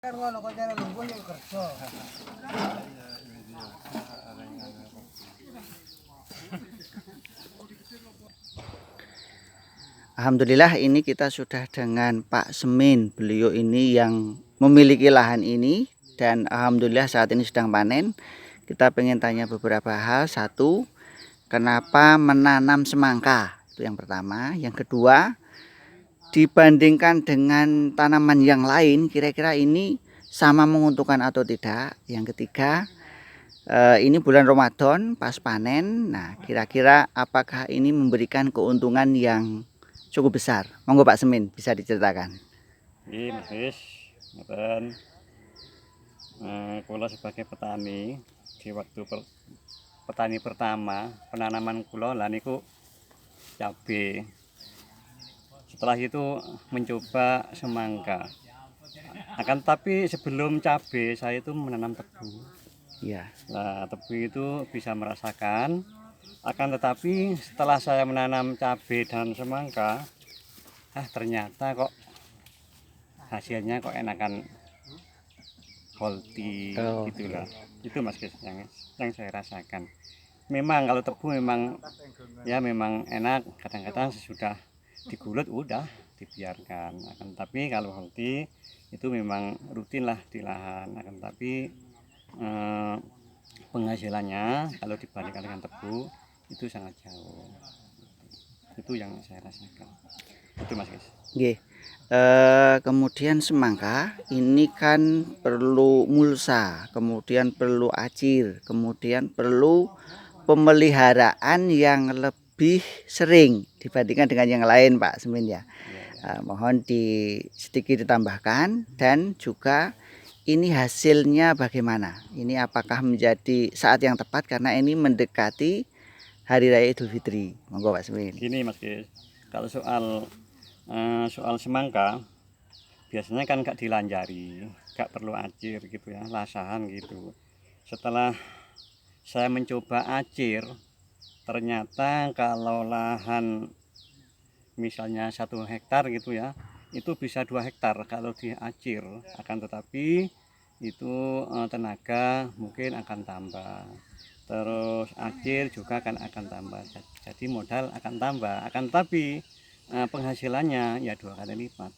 Kan ngono koncone lungguh yo kerja. Alhamdulillah ini kita sudah dengan Pak Semin. Beliau ini yang memiliki lahan ini dan alhamdulillah saat ini sedang panen. Kita pengen tanya beberapa hal. Satu, kenapa menanam semangka? Itu yang pertama. Yang kedua, dibandingkan dengan tanaman yang lain, kira-kira ini sama menguntungkan atau tidak? Yang ketiga, ini bulan Ramadan pas panen. Nah, kira-kira apakah ini memberikan keuntungan yang cukup besar? Monggo Pak Semin bisa diceritakan. Ini Mas, ngeten. Kula sebagai petani di waktu petani pertama penanaman kula lah niku cabe. Setelah itu mencoba semangka. Akan tapi sebelum cabe saya itu menanam tebu. Ya. Nah, tebu itu bisa merasakan. Akan tetapi setelah saya menanam cabe dan semangka, ternyata kok hasilnya kok enakan healthy gitulah. Itu Mas Kis yang saya rasakan. Memang kalau tebu memang memang enak, kadang-kadang sesudah digulut udah dibiarkan. Akan tapi kalau healthy itu memang rutin lah di lahan. Akan tapi penghasilannya kalau dibandingkan dengan tebu itu sangat jauh. Itu yang saya rasakan. Itu Mas Kis. Oke. Kemudian semangka ini kan perlu mulsa, kemudian perlu acir, kemudian perlu pemeliharaan yang lebih sering dibandingkan dengan yang lain Pak Semin ya. Mohon sedikit ditambahkan, dan juga ini hasilnya bagaimana? Ini apakah menjadi saat yang tepat karena ini mendekati Hari Raya Idul Fitri? Monggo Pak Semin. Gini Mas Kis, kalau soal semangka biasanya kan gak dilanjari, gak perlu acir gitu ya, lasahan gitu. Setelah saya mencoba acir, ternyata kalau lahan misalnya 1 hektar gitu ya, itu bisa 2 hektar kalau diacir. Akan tetapi itu tenaga mungkin akan tambah, terus acir juga akan tambah, jadi modal akan tambah. Akan tetapi penghasilannya ya 2 kali lipat.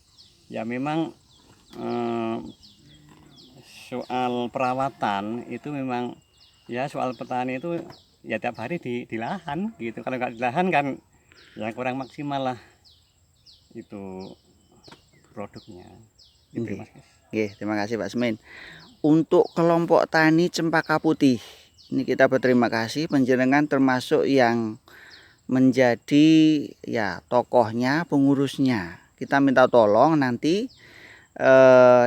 Ya memang soal perawatan itu memang ya, soal petani itu ya tiap hari di lahan gitu. Kalau nggak di lahan kan ya kurang maksimal lah itu produknya. Itu Mas. Terima kasih Pak Semin. Untuk kelompok tani Cempaka Putih, ini kita berterima kasih penjenengan termasuk yang menjadi ya tokohnya, pengurusnya. Kita minta tolong nanti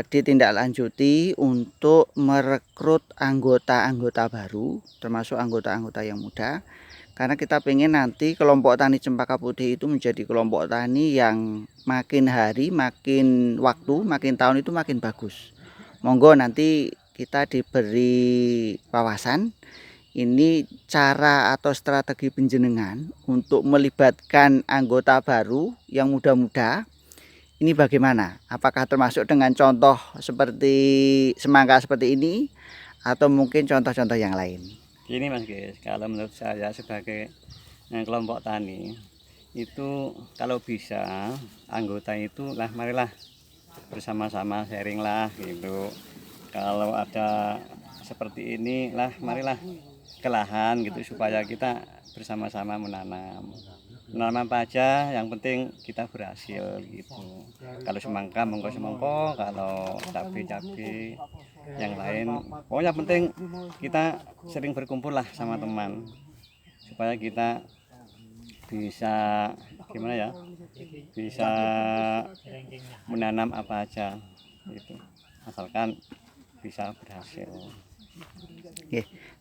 ditindaklanjuti untuk merekrut anggota-anggota baru, termasuk anggota-anggota yang muda, karena kita pengen nanti kelompok tani Cempaka Putih itu menjadi kelompok tani yang makin hari, makin waktu, makin tahun itu makin bagus. Monggo nanti kita diberi wawasan ini cara atau strategi penjenengan untuk melibatkan anggota baru yang muda-muda. Ini bagaimana? Apakah termasuk dengan contoh seperti semangka seperti ini atau mungkin contoh-contoh yang lain? Gini Mas guys, kalau menurut saya sebagai kelompok tani itu kalau bisa anggota itu lah marilah bersama-sama sharing lah gitu. Kalau ada seperti ini lah marilah ke lahan gitu supaya kita bersama-sama menanam apa aja, yang penting kita berhasil gitu. Kalau semangka monggo semangka, kalau cabai yang lain pokoknya penting kita sering berkumpul lah sama teman supaya kita bisa gimana ya, bisa menanam apa aja gitu, asalkan bisa berhasil.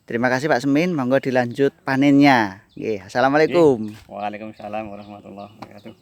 Terima kasih Pak Semin, monggo dilanjut panennya. Assalamualaikum. Waalaikumsalam warahmatullahi wabarakatuh.